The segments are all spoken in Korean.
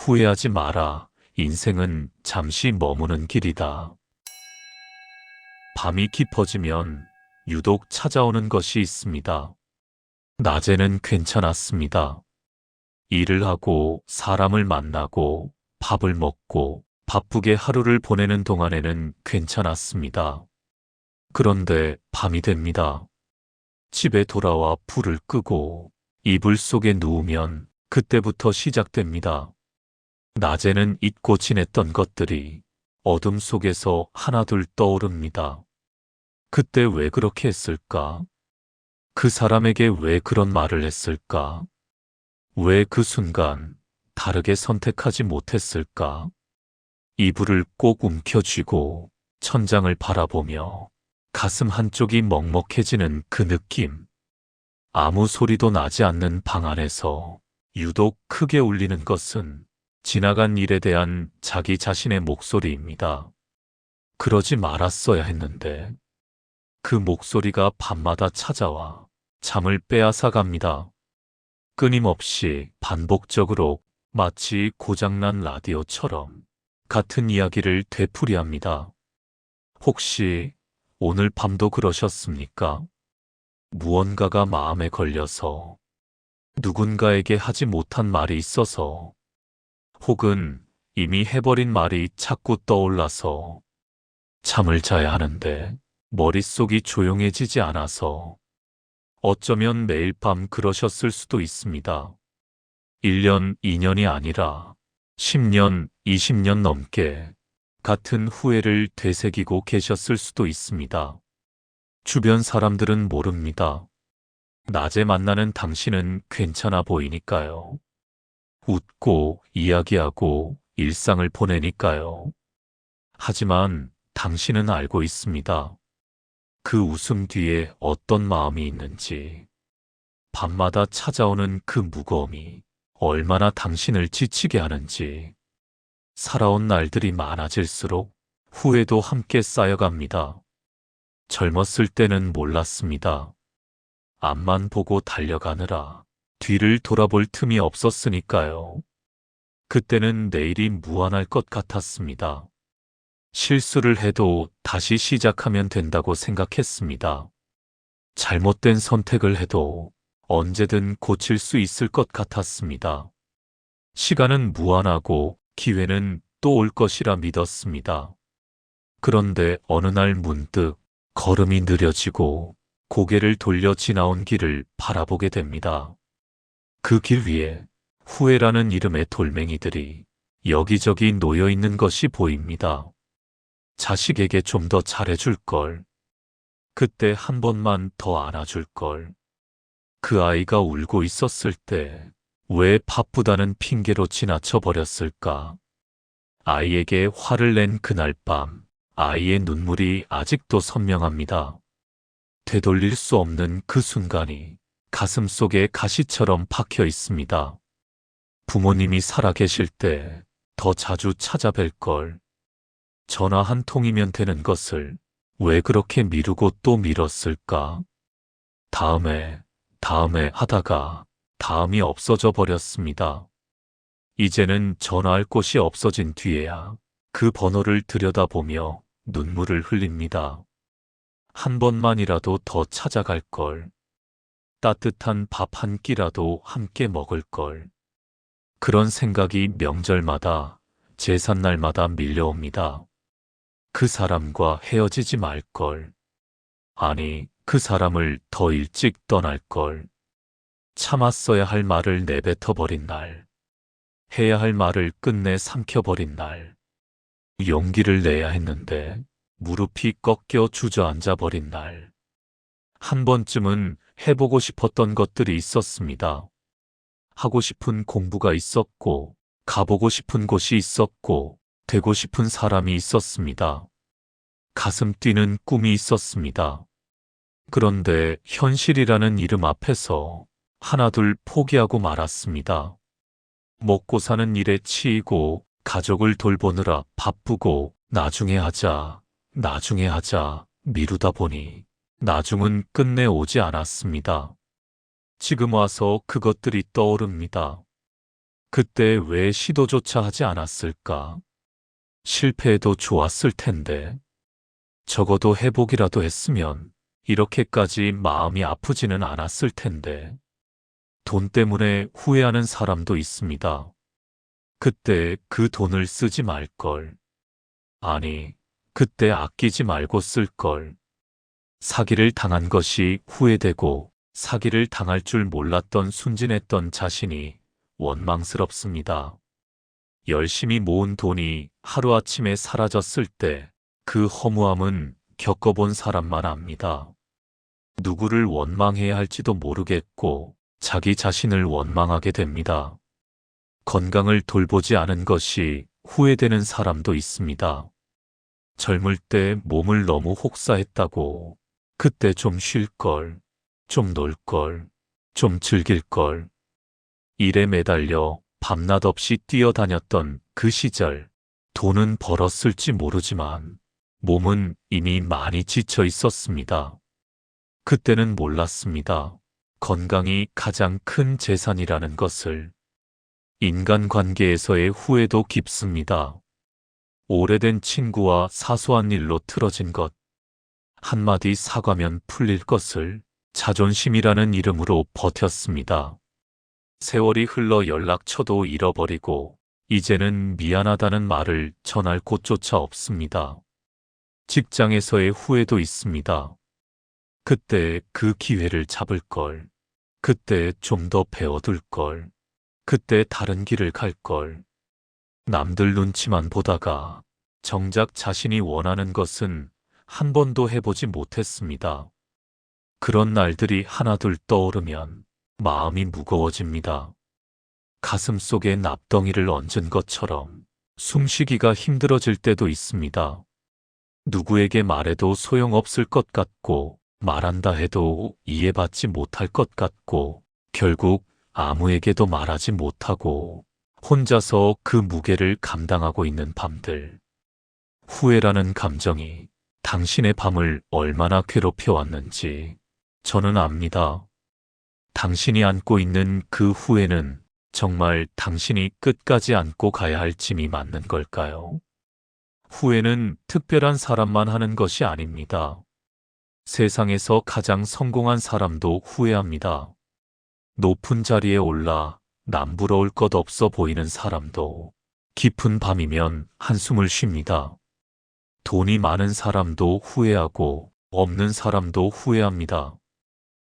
후회하지 마라. 인생은 잠시 머무는 길이다. 밤이 깊어지면 유독 찾아오는 것이 있습니다. 낮에는 괜찮았습니다. 일을 하고 사람을 만나고 밥을 먹고 바쁘게 하루를 보내는 동안에는 괜찮았습니다. 그런데 밤이 됩니다. 집에 돌아와 불을 끄고 이불 속에 누우면 그때부터 시작됩니다. 낮에는 잊고 지냈던 것들이 어둠 속에서 하나둘 떠오릅니다. 그때 왜 그렇게 했을까? 그 사람에게 왜 그런 말을 했을까? 왜 그 순간 다르게 선택하지 못했을까? 이불을 꼭 움켜쥐고 천장을 바라보며 가슴 한쪽이 먹먹해지는 그 느낌. 아무 소리도 나지 않는 방 안에서 유독 크게 울리는 것은 지나간 일에 대한 자기 자신의 목소리입니다. 그러지 말았어야 했는데. 그 목소리가 밤마다 찾아와 잠을 빼앗아 갑니다. 끊임없이 반복적으로 마치 고장난 라디오처럼 같은 이야기를 되풀이합니다. 혹시 오늘 밤도 그러셨습니까? 무언가가 마음에 걸려서, 누군가에게 하지 못한 말이 있어서, 혹은 이미 해버린 말이 자꾸 떠올라서 잠을 자야 하는데 머릿속이 조용해지지 않아서. 어쩌면 매일 밤 그러셨을 수도 있습니다. 1년, 2년이 아니라 10년, 20년 넘게 같은 후회를 되새기고 계셨을 수도 있습니다. 주변 사람들은 모릅니다. 낮에 만나는 당신은 괜찮아 보이니까요. 웃고 이야기하고 일상을 보내니까요. 하지만 당신은 알고 있습니다. 그 웃음 뒤에 어떤 마음이 있는지, 밤마다 찾아오는 그 무거움이 얼마나 당신을 지치게 하는지. 살아온 날들이 많아질수록 후회도 함께 쌓여갑니다. 젊었을 때는 몰랐습니다. 앞만 보고 달려가느라 뒤를 돌아볼 틈이 없었으니까요. 그때는 내일이 무한할 것 같았습니다. 실수를 해도 다시 시작하면 된다고 생각했습니다. 잘못된 선택을 해도 언제든 고칠 수 있을 것 같았습니다. 시간은 무한하고 기회는 또 올 것이라 믿었습니다. 그런데 어느 날 문득 걸음이 느려지고 고개를 돌려 지나온 길을 바라보게 됩니다. 그 길 위에 후회라는 이름의 돌멩이들이 여기저기 놓여 있는 것이 보입니다. 자식에게 좀 더 잘해줄 걸. 그때 한 번만 더 안아줄 걸. 그 아이가 울고 있었을 때 왜 바쁘다는 핑계로 지나쳐 버렸을까? 아이에게 화를 낸 그날 밤, 아이의 눈물이 아직도 선명합니다. 되돌릴 수 없는 그 순간이 가슴 속에 가시처럼 박혀 있습니다. 부모님이 살아계실 때 더 자주 찾아뵐 걸. 전화 한 통이면 되는 것을 왜 그렇게 미루고 또 미뤘을까? 다음에 하다가 다음이 없어져 버렸습니다. 이제는 전화할 곳이 없어진 뒤에야 그 번호를 들여다보며 눈물을 흘립니다. 한 번만이라도 더 찾아갈 걸. 따뜻한 밥 한 끼라도 함께 먹을 걸. 그런 생각이 명절마다, 제삿날마다 밀려옵니다. 그 사람과 헤어지지 말 걸. 아니, 그 사람을 더 일찍 떠날 걸. 참았어야 할 말을 내뱉어 버린 날. 해야 할 말을 끝내 삼켜버린 날. 용기를 내야 했는데 무릎이 꺾여 주저앉아 버린 날. 한 번쯤은 해보고 싶었던 것들이 있었습니다. 하고 싶은 공부가 있었고, 가보고 싶은 곳이 있었고, 되고 싶은 사람이 있었습니다. 가슴 뛰는 꿈이 있었습니다. 그런데 현실이라는 이름 앞에서 하나둘 포기하고 말았습니다. 먹고 사는 일에 치이고 가족을 돌보느라 바쁘고 나중에 하자 미루다 보니 나중은 끝내 오지 않았습니다. 지금 와서 그것들이 떠오릅니다. 그때 왜 시도조차 하지 않았을까? 실패해도 좋았을 텐데. 적어도 해보기라도 했으면 이렇게까지 마음이 아프지는 않았을 텐데. 돈 때문에 후회하는 사람도 있습니다. 그때 그 돈을 쓰지 말걸. 아니, 그때 아끼지 말고 쓸걸. 사기를 당한 것이 후회되고 사기를 당할 줄 몰랐던 순진했던 자신이 원망스럽습니다. 열심히 모은 돈이 하루아침에 사라졌을 때 그 허무함은 겪어본 사람만 압니다. 누구를 원망해야 할지도 모르겠고 자기 자신을 원망하게 됩니다. 건강을 돌보지 않은 것이 후회되는 사람도 있습니다. 젊을 때 몸을 너무 혹사했다고 그때 좀 쉴걸, 좀 놀걸, 좀 즐길걸. 일에 매달려 밤낮 없이 뛰어다녔던 그 시절, 돈은 벌었을지 모르지만 몸은 이미 많이 지쳐 있었습니다. 그때는 몰랐습니다. 건강이 가장 큰 재산이라는 것을. 인간관계에서의 후회도 깊습니다. 오래된 친구와 사소한 일로 틀어진 것, 한마디 사과면 풀릴 것을 자존심이라는 이름으로 버텼습니다. 세월이 흘러 연락처도 잃어버리고 이제는 미안하다는 말을 전할 곳조차 없습니다. 직장에서의 후회도 있습니다. 그때 그 기회를 잡을 걸, 그때 좀 더 배워둘 걸, 그때 다른 길을 갈 걸. 남들 눈치만 보다가 정작 자신이 원하는 것은 한 번도 해보지 못했습니다. 그런 날들이 하나둘 떠오르면 마음이 무거워집니다. 가슴 속에 납덩이를 얹은 것처럼 숨쉬기가 힘들어질 때도 있습니다. 누구에게 말해도 소용없을 것 같고 말한다 해도 이해받지 못할 것 같고 결국 아무에게도 말하지 못하고 혼자서 그 무게를 감당하고 있는 밤들. 후회라는 감정이 당신의 밤을 얼마나 괴롭혀왔는지 저는 압니다. 당신이 안고 있는 그 후회는 정말 당신이 끝까지 안고 가야 할 짐이 맞는 걸까요? 후회는 특별한 사람만 하는 것이 아닙니다. 세상에서 가장 성공한 사람도 후회합니다. 높은 자리에 올라 남부러울 것 없어 보이는 사람도 깊은 밤이면 한숨을 쉽니다. 돈이 많은 사람도 후회하고 없는 사람도 후회합니다.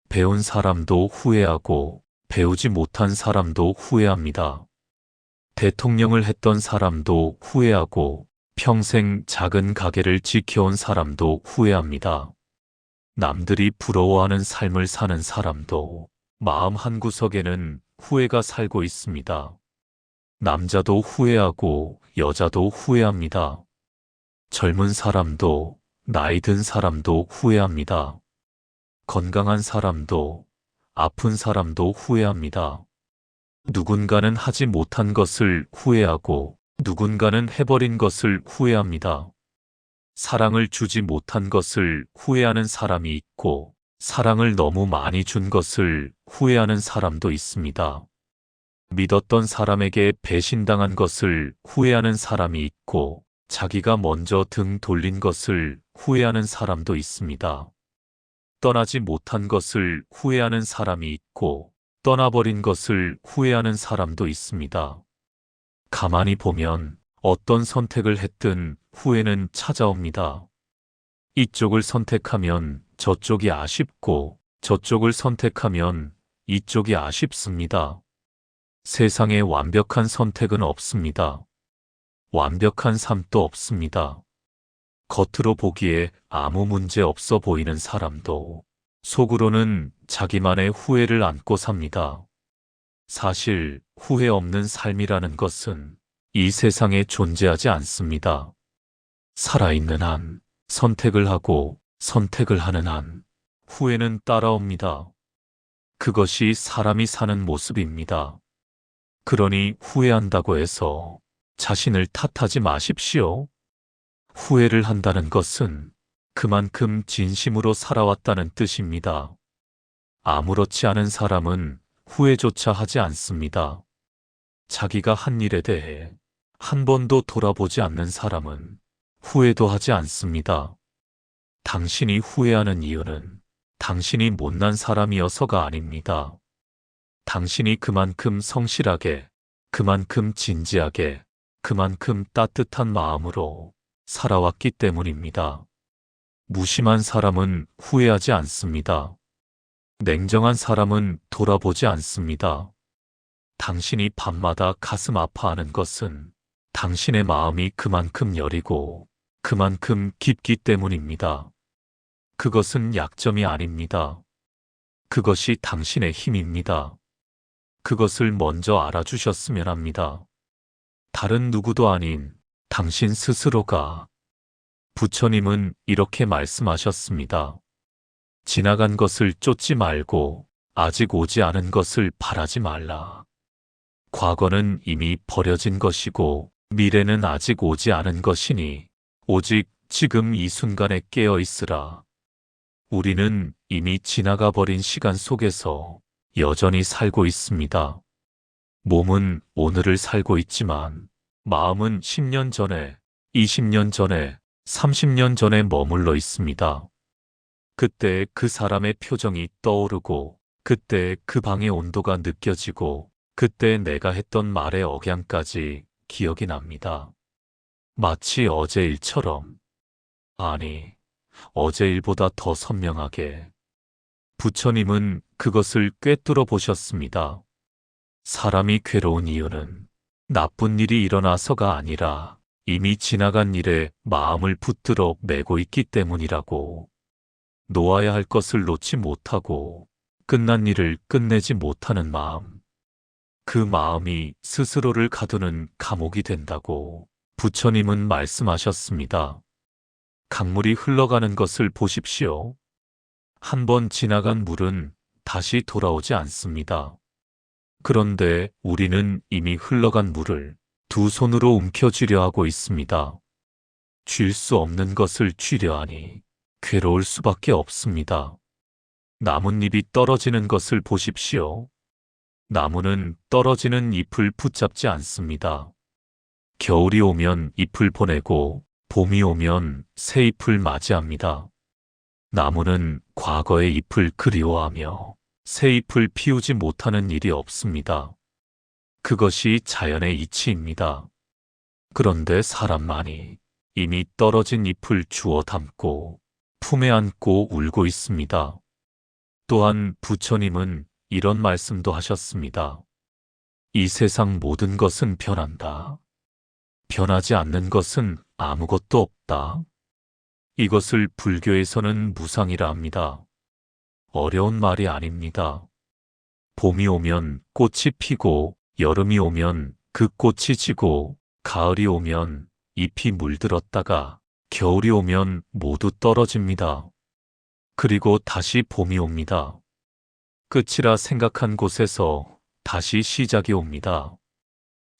배운 사람도 후회하고 배우지 못한 사람도 후회합니다. 대통령을 했던 사람도 후회하고 평생 작은 가게를 지켜온 사람도 후회합니다. 남들이 부러워하는 삶을 사는 사람도 마음 한구석에는 후회가 살고 있습니다. 남자도 후회하고 여자도 후회합니다. 젊은 사람도 나이 든 사람도 후회합니다. 건강한 사람도 아픈 사람도 후회합니다. 누군가는 하지 못한 것을 후회하고 누군가는 해버린 것을 후회합니다. 사랑을 주지 못한 것을 후회하는 사람이 있고 사랑을 너무 많이 준 것을 후회하는 사람도 있습니다. 믿었던 사람에게 배신당한 것을 후회하는 사람이 있고 자기가 먼저 등 돌린 것을 후회하는 사람도 있습니다. 떠나지 못한 것을 후회하는 사람이 있고 떠나버린 것을 후회하는 사람도 있습니다. 가만히 보면 어떤 선택을 했든 후회는 찾아옵니다. 이쪽을 선택하면 저쪽이 아쉽고 저쪽을 선택하면 이쪽이 아쉽습니다. 세상에 완벽한 선택은 없습니다. 완벽한 삶도 없습니다. 겉으로 보기에 아무 문제 없어 보이는 사람도 속으로는 자기만의 후회를 안고 삽니다. 사실 후회 없는 삶이라는 것은 이 세상에 존재하지 않습니다. 살아있는 한, 선택을 하고 선택을 하는 한, 후회는 따라옵니다. 그것이 사람이 사는 모습입니다. 그러니 후회한다고 해서 자신을 탓하지 마십시오. 후회를 한다는 것은 그만큼 진심으로 살아왔다는 뜻입니다. 아무렇지 않은 사람은 후회조차 하지 않습니다. 자기가 한 일에 대해 한 번도 돌아보지 않는 사람은 후회도 하지 않습니다. 당신이 후회하는 이유는 당신이 못난 사람이어서가 아닙니다. 당신이 그만큼 성실하게, 그만큼 진지하게, 그만큼 따뜻한 마음으로 살아왔기 때문입니다. 무심한 사람은 후회하지 않습니다. 냉정한 사람은 돌아보지 않습니다. 당신이 밤마다 가슴 아파하는 것은 당신의 마음이 그만큼 여리고 그만큼 깊기 때문입니다. 그것은 약점이 아닙니다. 그것이 당신의 힘입니다. 그것을 먼저 알아주셨으면 합니다. 다른 누구도 아닌 당신 스스로가. 부처님은 이렇게 말씀하셨습니다. 지나간 것을 쫓지 말고 아직 오지 않은 것을 바라지 말라. 과거는 이미 버려진 것이고 미래는 아직 오지 않은 것이니 오직 지금 이 순간에 깨어 있으라. 우리는 이미 지나가 버린 시간 속에서 여전히 살고 있습니다. 몸은 오늘을 살고 있지만 마음은 10년 전에, 20년 전에, 30년 전에 머물러 있습니다. 그때 그 사람의 표정이 떠오르고 그때 그 방의 온도가 느껴지고 그때 내가 했던 말의 억양까지 기억이 납니다. 마치 어제 일처럼. 아니, 어제 일보다 더 선명하게. 부처님은 그것을 꿰뚫어 보셨습니다. 사람이 괴로운 이유는 나쁜 일이 일어나서가 아니라 이미 지나간 일에 마음을 붙들어 매고 있기 때문이라고. 놓아야 할 것을 놓지 못하고 끝난 일을 끝내지 못하는 마음. 그 마음이 스스로를 가두는 감옥이 된다고 부처님은 말씀하셨습니다. 강물이 흘러가는 것을 보십시오. 한 번 지나간 물은 다시 돌아오지 않습니다. 그런데 우리는 이미 흘러간 물을 두 손으로 움켜쥐려 하고 있습니다. 쥘 수 없는 것을 쥐려 하니 괴로울 수밖에 없습니다. 나뭇잎이 떨어지는 것을 보십시오. 나무는 떨어지는 잎을 붙잡지 않습니다. 겨울이 오면 잎을 보내고 봄이 오면 새 잎을 맞이합니다. 나무는 과거의 잎을 그리워하며 새 잎을 피우지 못하는 일이 없습니다. 그것이 자연의 이치입니다. 그런데 사람만이 이미 떨어진 잎을 주워 담고 품에 안고 울고 있습니다. 또한 부처님은 이런 말씀도 하셨습니다. 이 세상 모든 것은 변한다. 변하지 않는 것은 아무것도 없다. 이것을 불교에서는 무상이라 합니다. 어려운 말이 아닙니다. 봄이 오면 꽃이 피고 여름이 오면 그 꽃이 지고 가을이 오면 잎이 물들었다가 겨울이 오면 모두 떨어집니다. 그리고 다시 봄이 옵니다. 끝이라 생각한 곳에서 다시 시작이 옵니다.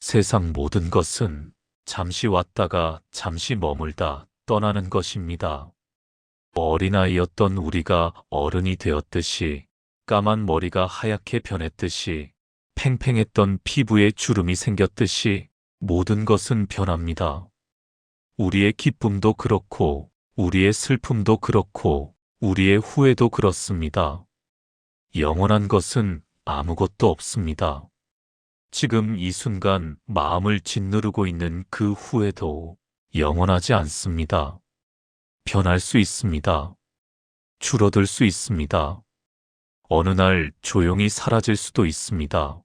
세상 모든 것은 잠시 왔다가 잠시 머물다 떠나는 것입니다. 어린아이였던 우리가 어른이 되었듯이 까만 머리가 하얗게 변했듯이 팽팽했던 피부에 주름이 생겼듯이 모든 것은 변합니다. 우리의 기쁨도 그렇고 우리의 슬픔도 그렇고 우리의 후회도 그렇습니다. 영원한 것은 아무것도 없습니다. 지금 이 순간 마음을 짓누르고 있는 그 후회도 영원하지 않습니다. 변할 수 있습니다. 줄어들 수 있습니다. 어느 날 조용히 사라질 수도 있습니다.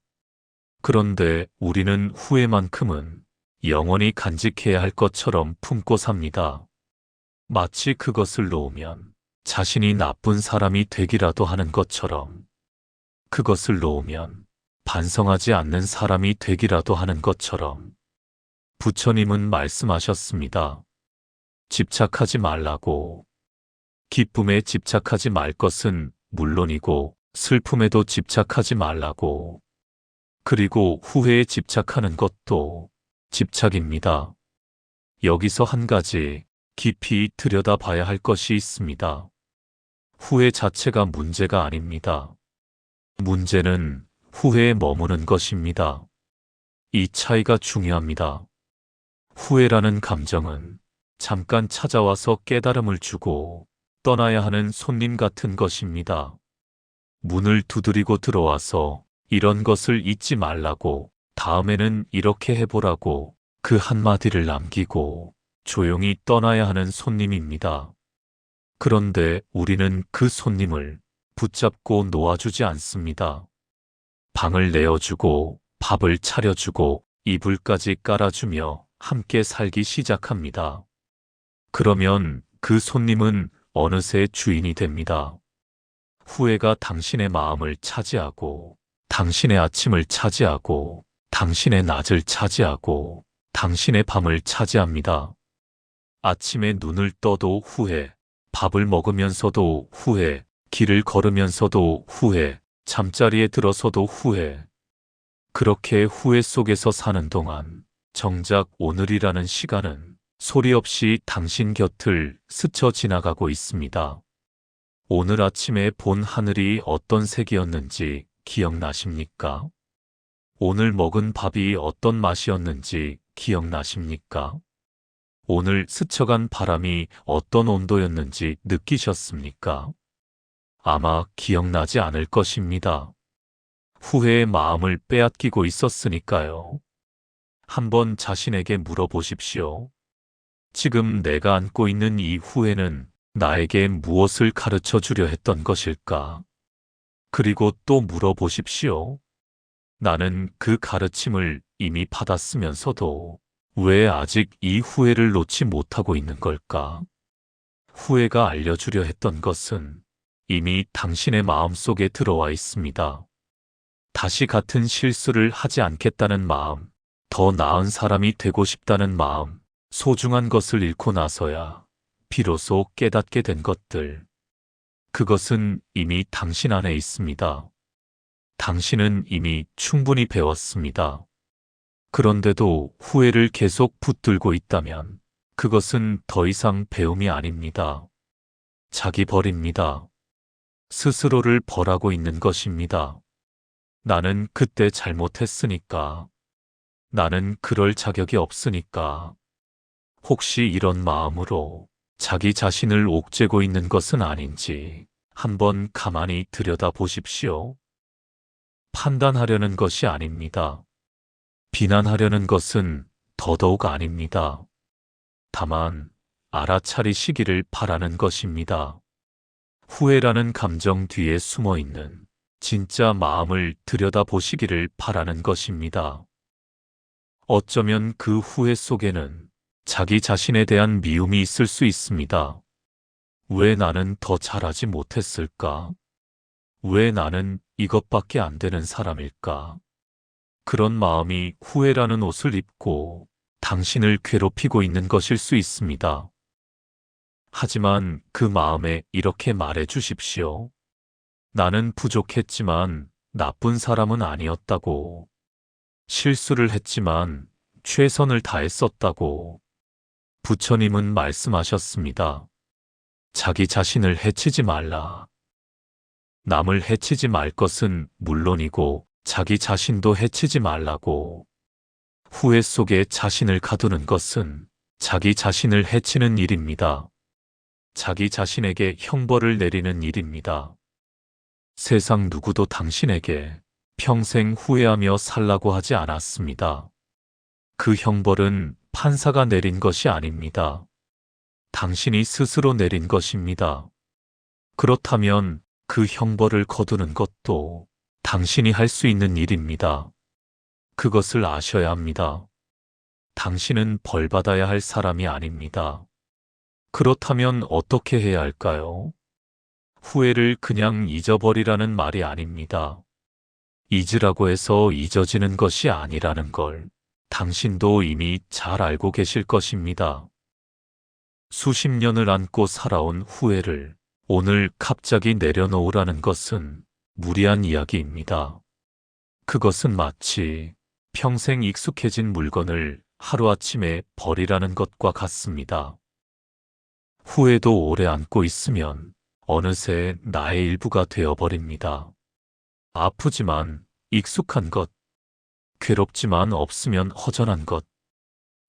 그런데 우리는 후회만큼은 영원히 간직해야 할 것처럼 품고 삽니다. 마치 그것을 놓으면 자신이 나쁜 사람이 되기라도 하는 것처럼, 그것을 놓으면 반성하지 않는 사람이 되기라도 하는 것처럼. 부처님은 말씀하셨습니다. 집착하지 말라고. 기쁨에 집착하지 말 것은 물론이고 슬픔에도 집착하지 말라고. 그리고 후회에 집착하는 것도 집착입니다. 여기서 한 가지 깊이 들여다봐야 할 것이 있습니다. 후회 자체가 문제가 아닙니다. 문제는 후회에 머무는 것입니다. 이 차이가 중요합니다. 후회라는 감정은 잠깐 찾아와서 깨달음을 주고 떠나야 하는 손님 같은 것입니다. 문을 두드리고 들어와서 이런 것을 잊지 말라고, 다음에는 이렇게 해보라고 그 한마디를 남기고 조용히 떠나야 하는 손님입니다. 그런데 우리는 그 손님을 붙잡고 놓아주지 않습니다. 방을 내어주고 밥을 차려주고 이불까지 깔아주며 함께 살기 시작합니다. 그러면 그 손님은 어느새 주인이 됩니다. 후회가 당신의 마음을 차지하고, 당신의 아침을 차지하고, 당신의 낮을 차지하고, 당신의 밤을 차지합니다. 아침에 눈을 떠도 후회, 밥을 먹으면서도 후회, 길을 걸으면서도 후회, 잠자리에 들어서도 후회. 그렇게 후회 속에서 사는 동안 정작 오늘이라는 시간은 소리 없이 당신 곁을 스쳐 지나가고 있습니다. 오늘 아침에 본 하늘이 어떤 색이었는지 기억나십니까? 오늘 먹은 밥이 어떤 맛이었는지 기억나십니까? 오늘 스쳐간 바람이 어떤 온도였는지 느끼셨습니까? 아마 기억나지 않을 것입니다. 후회의 마음을 빼앗기고 있었으니까요. 한번 자신에게 물어보십시오. 지금 내가 안고 있는 이 후회는 나에게 무엇을 가르쳐 주려 했던 것일까? 그리고 또 물어보십시오. 나는 그 가르침을 이미 받았으면서도 왜 아직 이 후회를 놓지 못하고 있는 걸까? 후회가 알려주려 했던 것은 이미 당신의 마음속에 들어와 있습니다. 다시 같은 실수를 하지 않겠다는 마음, 더 나은 사람이 되고 싶다는 마음, 소중한 것을 잃고 나서야 비로소 깨닫게 된 것들. 그것은 이미 당신 안에 있습니다. 당신은 이미 충분히 배웠습니다. 그런데도 후회를 계속 붙들고 있다면 그것은 더 이상 배움이 아닙니다. 자기 벌입니다. 스스로를 벌하고 있는 것입니다. 나는 그때 잘못했으니까. 나는 그럴 자격이 없으니까. 혹시 이런 마음으로 자기 자신을 옥죄고 있는 것은 아닌지 한번 가만히 들여다보십시오. 판단하려는 것이 아닙니다. 비난하려는 것은 더더욱 아닙니다. 다만 알아차리시기를 바라는 것입니다. 후회라는 감정 뒤에 숨어 있는 진짜 마음을 들여다보시기를 바라는 것입니다. 어쩌면 그 후회 속에는 자기 자신에 대한 미움이 있을 수 있습니다. 왜 나는 더 잘하지 못했을까? 왜 나는 이것밖에 안 되는 사람일까? 그런 마음이 후회라는 옷을 입고 당신을 괴롭히고 있는 것일 수 있습니다. 하지만 그 마음에 이렇게 말해 주십시오. 나는 부족했지만 나쁜 사람은 아니었다고. 실수를 했지만 최선을 다했었다고. 부처님은 말씀하셨습니다. 자기 자신을 해치지 말라. 남을 해치지 말 것은 물론이고 자기 자신도 해치지 말라고. 후회 속에 자신을 가두는 것은 자기 자신을 해치는 일입니다. 자기 자신에게 형벌을 내리는 일입니다. 세상 누구도 당신에게 평생 후회하며 살라고 하지 않았습니다. 그 형벌은 판사가 내린 것이 아닙니다. 당신이 스스로 내린 것입니다. 그렇다면 그 형벌을 거두는 것도 당신이 할 수 있는 일입니다. 그것을 아셔야 합니다. 당신은 벌 받아야 할 사람이 아닙니다. 그렇다면 어떻게 해야 할까요? 후회를 그냥 잊어버리라는 말이 아닙니다. 잊으라고 해서 잊어지는 것이 아니라는 걸 당신도 이미 잘 알고 계실 것입니다. 수십 년을 안고 살아온 후회를 오늘 갑자기 내려놓으라는 것은 무리한 이야기입니다. 그것은 마치 평생 익숙해진 물건을 하루아침에 버리라는 것과 같습니다. 후회도 오래 안고 있으면 어느새 나의 일부가 되어버립니다. 아프지만 익숙한 것, 괴롭지만 없으면 허전한 것.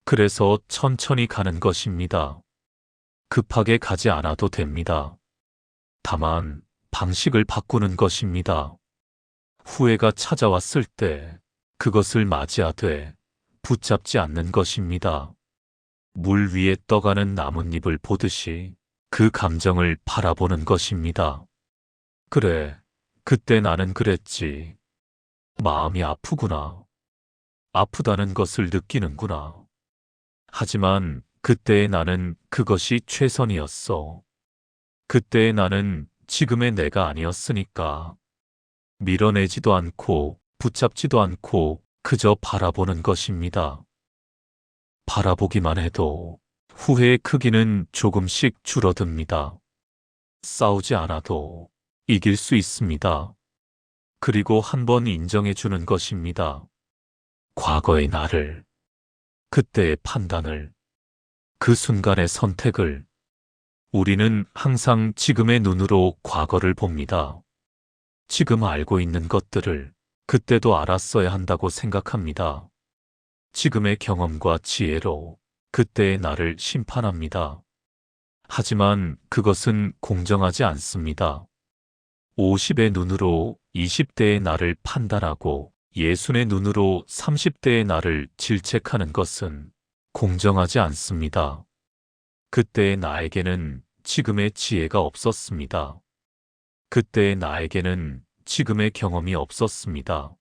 그래서 천천히 가는 것입니다. 급하게 가지 않아도 됩니다. 다만 방식을 바꾸는 것입니다. 후회가 찾아왔을 때 그것을 맞이하되 붙잡지 않는 것입니다. 물 위에 떠가는 나뭇잎을 보듯이 그 감정을 바라보는 것입니다. 그래, 그때 나는 그랬지. 마음이 아프구나. 아프다는 것을 느끼는구나. 하지만 그때의 나는 그것이 최선이었어. 그때의 나는 지금의 내가 아니었으니까. 밀어내지도 않고 붙잡지도 않고 그저 바라보는 것입니다. 바라보기만 해도 후회의 크기는 조금씩 줄어듭니다. 싸우지 않아도 이길 수 있습니다. 그리고 한번 인정해 주는 것입니다. 과거의 나를, 그때의 판단을, 그 순간의 선택을. 우리는 항상 지금의 눈으로 과거를 봅니다. 지금 알고 있는 것들을 그때도 알았어야 한다고 생각합니다. 지금의 경험과 지혜로 그때의 나를 심판합니다. 하지만 그것은 공정하지 않습니다. 50의 눈으로 20대의 나를 판단하고 60의 눈으로 30대의 나를 질책하는 것은 공정하지 않습니다. 그때의 나에게는 지금의 지혜가 없었습니다. 그때의 나에게는 지금의 경험이 없었습니다.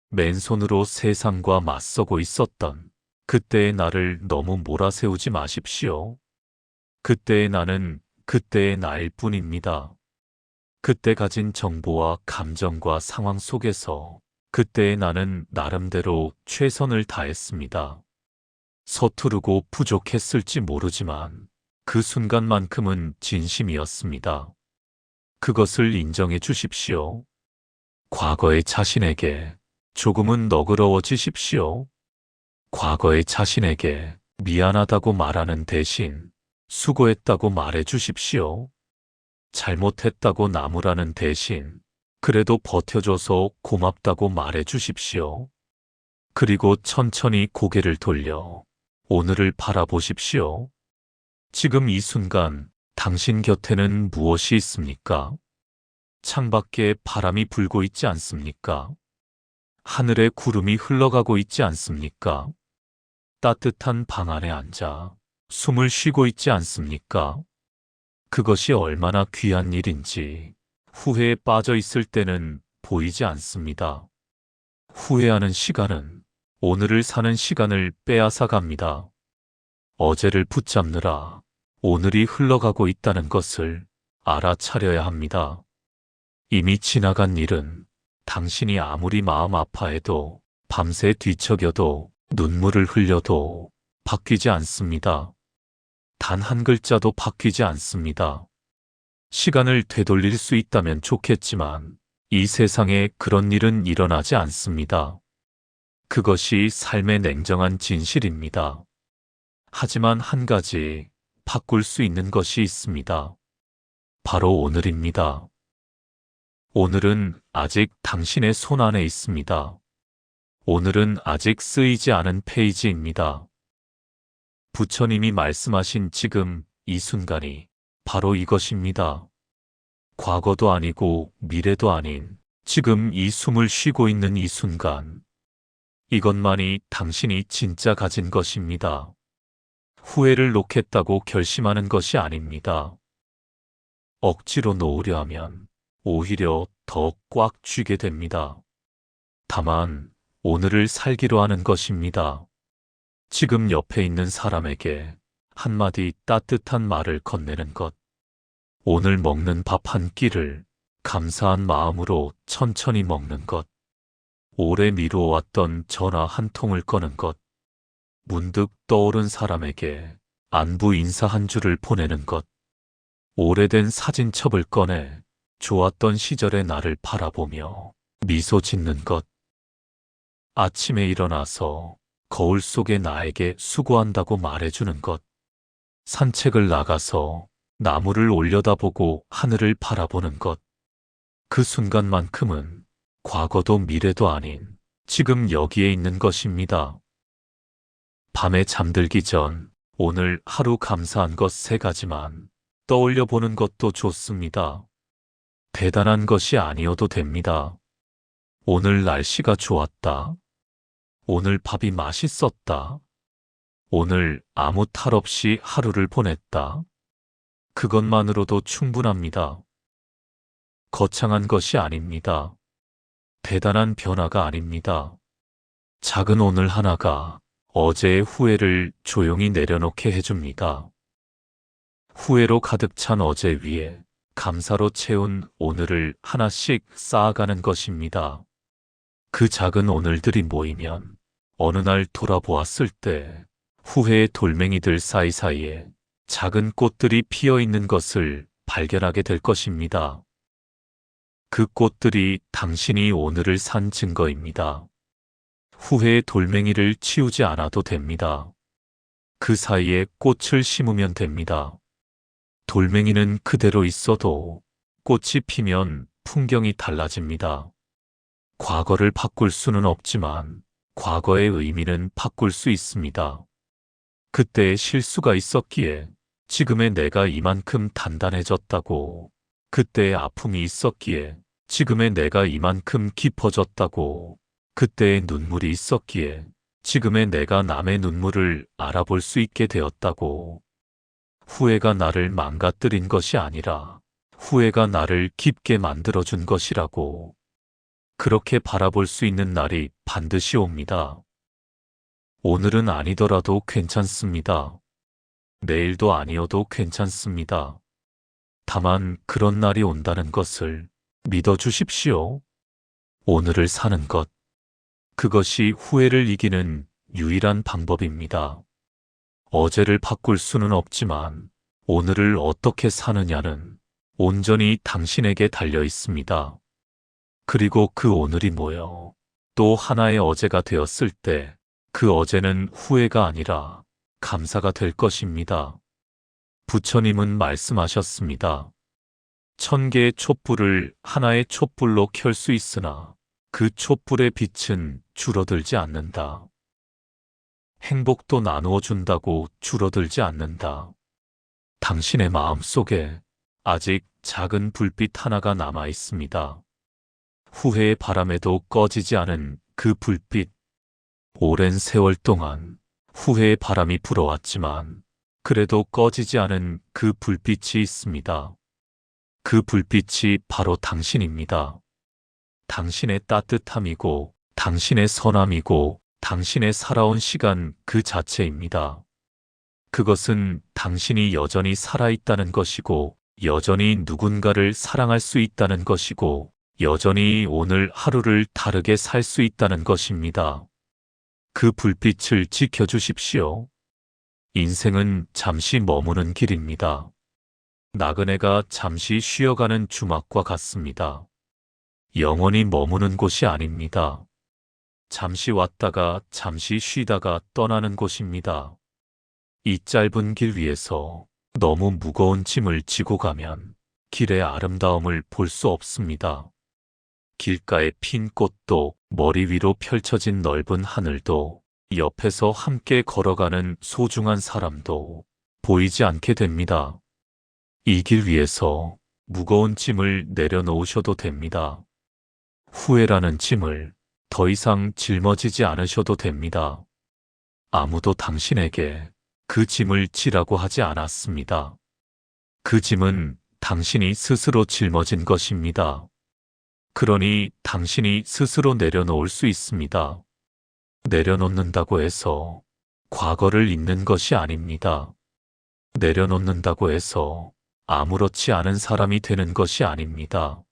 맨손으로 세상과 맞서고 있었던 그때의 나를 너무 몰아세우지 마십시오. 그때의 나는 그때의 나일 뿐입니다. 그때 가진 정보와 감정과 상황 속에서 그때의 나는 나름대로 최선을 다했습니다. 서투르고 부족했을지 모르지만 그 순간만큼은 진심이었습니다. 그것을 인정해 주십시오. 과거의 자신에게 조금은 너그러워지십시오. 과거의 자신에게 미안하다고 말하는 대신 수고했다고 말해 주십시오. 잘못했다고 나무라는 대신 그래도 버텨줘서 고맙다고 말해 주십시오. 그리고 천천히 고개를 돌려 오늘을 바라보십시오. 지금 이 순간 당신 곁에는 무엇이 있습니까? 창밖에 바람이 불고 있지 않습니까? 하늘에 구름이 흘러가고 있지 않습니까? 따뜻한 방 안에 앉아 숨을 쉬고 있지 않습니까? 그것이 얼마나 귀한 일인지 후회에 빠져 있을 때는 보이지 않습니다. 후회하는 시간은 오늘을 사는 시간을 빼앗아 갑니다. 어제를 붙잡느라 오늘이 흘러가고 있다는 것을 알아차려야 합니다. 이미 지나간 일은 당신이 아무리 마음 아파해도 밤새 뒤척여도 눈물을 흘려도 바뀌지 않습니다. 단 한 글자도 바뀌지 않습니다. 시간을 되돌릴 수 있다면 좋겠지만 이 세상에 그런 일은 일어나지 않습니다. 그것이 삶의 냉정한 진실입니다. 하지만 한 가지 바꿀 수 있는 것이 있습니다. 바로 오늘입니다. 오늘은 아직 당신의 손 안에 있습니다. 오늘은 아직 쓰이지 않은 페이지입니다. 부처님이 말씀하신 지금 이 순간이 바로 이것입니다. 과거도 아니고 미래도 아닌 지금 이 숨을 쉬고 있는 이 순간. 이것만이 당신이 진짜 가진 것입니다. 후회를 놓겠다고 결심하는 것이 아닙니다. 억지로 놓으려 하면 오히려 더 꽉 쥐게 됩니다. 다만 오늘을 살기로 하는 것입니다. 지금 옆에 있는 사람에게 한마디 따뜻한 말을 건네는 것. 오늘 먹는 밥 한 끼를 감사한 마음으로 천천히 먹는 것. 오래 미루어왔던 전화 한 통을 꺼는 것. 문득 떠오른 사람에게 안부 인사 한 줄을 보내는 것. 오래된 사진첩을 꺼내 좋았던 시절의 나를 바라보며 미소 짓는 것. 아침에 일어나서 거울 속의 나에게 수고한다고 말해주는 것. 산책을 나가서 나무를 올려다보고 하늘을 바라보는 것. 그 순간만큼은 과거도 미래도 아닌 지금 여기에 있는 것입니다. 밤에 잠들기 전 오늘 하루 감사한 것 3가지만 떠올려 보는 것도 좋습니다. 대단한 것이 아니어도 됩니다. 오늘 날씨가 좋았다. 오늘 밥이 맛있었다. 오늘 아무 탈 없이 하루를 보냈다. 그것만으로도 충분합니다. 거창한 것이 아닙니다. 대단한 변화가 아닙니다. 작은 오늘 하나가 어제의 후회를 조용히 내려놓게 해줍니다. 후회로 가득 찬 어제 위에 감사로 채운 오늘을 하나씩 쌓아가는 것입니다. 그 작은 오늘들이 모이면 어느 날 돌아보았을 때 후회의 돌멩이들 사이사이에 작은 꽃들이 피어 있는 것을 발견하게 될 것입니다. 그 꽃들이 당신이 오늘을 산 증거입니다. 후회의 돌멩이를 치우지 않아도 됩니다. 그 사이에 꽃을 심으면 됩니다. 돌멩이는 그대로 있어도 꽃이 피면 풍경이 달라집니다. 과거를 바꿀 수는 없지만 과거의 의미는 바꿀 수 있습니다. 그때의 실수가 있었기에 지금의 내가 이만큼 단단해졌다고, 그때의 아픔이 있었기에 지금의 내가 이만큼 깊어졌다고, 그때의 눈물이 있었기에 지금의 내가 남의 눈물을 알아볼 수 있게 되었다고. 후회가 나를 망가뜨린 것이 아니라 후회가 나를 깊게 만들어준 것이라고. 그렇게 바라볼 수 있는 날이 반드시 옵니다. 오늘은 아니더라도 괜찮습니다. 내일도 아니어도 괜찮습니다. 다만 그런 날이 온다는 것을 믿어주십시오. 오늘을 사는 것, 그것이 후회를 이기는 유일한 방법입니다. 어제를 바꿀 수는 없지만 오늘을 어떻게 사느냐는 온전히 당신에게 달려 있습니다. 그리고 그 오늘이 모여 또 하나의 어제가 되었을 때 그 어제는 후회가 아니라 감사가 될 것입니다. 부처님은 말씀하셨습니다. 1000개의 촛불을 하나의 촛불로 켤 수 있으나 그 촛불의 빛은 줄어들지 않는다. 행복도 나누어 준다고 줄어들지 않는다. 당신의 마음 속에 아직 작은 불빛 하나가 남아 있습니다. 후회의 바람에도 꺼지지 않은 그 불빛. 오랜 세월 동안 후회의 바람이 불어왔지만 그래도 꺼지지 않은 그 불빛이 있습니다. 그 불빛이 바로 당신입니다. 당신의 따뜻함이고 당신의 선함이고 당신의 살아온 시간 그 자체입니다. 그것은 당신이 여전히 살아있다는 것이고 여전히 누군가를 사랑할 수 있다는 것이고 여전히 오늘 하루를 다르게 살 수 있다는 것입니다. 그 불빛을 지켜주십시오. 인생은 잠시 머무는 길입니다. 나그네가 잠시 쉬어가는 주막과 같습니다. 영원히 머무는 곳이 아닙니다. 잠시 왔다가 잠시 쉬다가 떠나는 곳입니다. 이 짧은 길 위에서 너무 무거운 짐을 지고 가면 길의 아름다움을 볼 수 없습니다. 길가에 핀 꽃도 머리 위로 펼쳐진 넓은 하늘도 옆에서 함께 걸어가는 소중한 사람도 보이지 않게 됩니다. 이 길 위에서 무거운 짐을 내려놓으셔도 됩니다. 후회라는 짐을 더 이상 짊어지지 않으셔도 됩니다. 아무도 당신에게 그 짐을 지라고 하지 않았습니다. 그 짐은 당신이 스스로 짊어진 것입니다. 그러니 당신이 스스로 내려놓을 수 있습니다. 내려놓는다고 해서 과거를 잊는 것이 아닙니다. 내려놓는다고 해서 아무렇지 않은 사람이 되는 것이 아닙니다.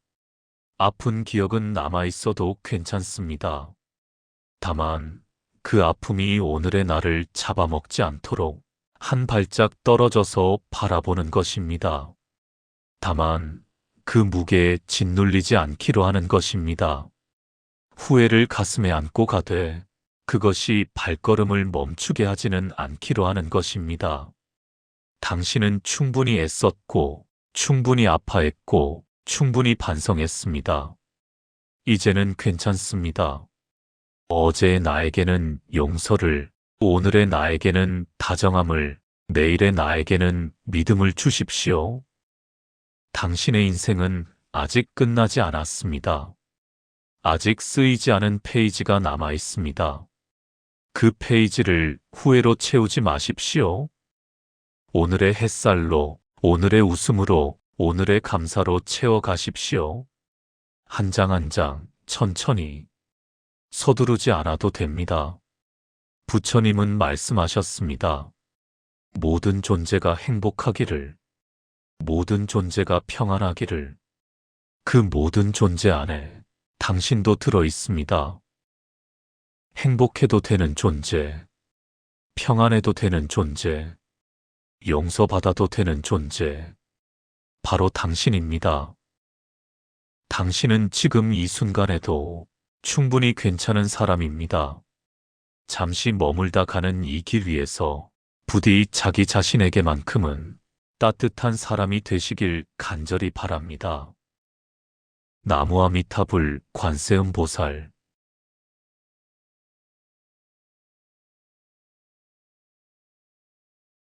아픈 기억은 남아있어도 괜찮습니다. 다만 그 아픔이 오늘의 나를 잡아먹지 않도록 한 발짝 떨어져서 바라보는 것입니다. 다만 그 무게에 짓눌리지 않기로 하는 것입니다. 후회를 가슴에 안고 가되 그것이 발걸음을 멈추게 하지는 않기로 하는 것입니다. 당신은 충분히 애썼고 충분히 아파했고 충분히 반성했습니다. 이제는 괜찮습니다. 어제의 나에게는 용서를, 오늘의 나에게는 다정함을, 내일의 나에게는 믿음을 주십시오. 당신의 인생은 아직 끝나지 않았습니다. 아직 쓰이지 않은 페이지가 남아 있습니다. 그 페이지를 후회로 채우지 마십시오. 오늘의 햇살로, 오늘의 웃음으로, 오늘의 감사로 채워가십시오. 한 장 한 장 천천히. 서두르지 않아도 됩니다. 부처님은 말씀하셨습니다. 모든 존재가 행복하기를, 모든 존재가 평안하기를. 그 모든 존재 안에 당신도 들어 있습니다. 행복해도 되는 존재, 평안해도 되는 존재, 용서받아도 되는 존재, 바로 당신입니다. 당신은 지금 이 순간에도 충분히 괜찮은 사람입니다. 잠시 머물다 가는 이 길 위에서 부디 자기 자신에게만큼은 따뜻한 사람이 되시길 간절히 바랍니다. 나무아미타불 관세음보살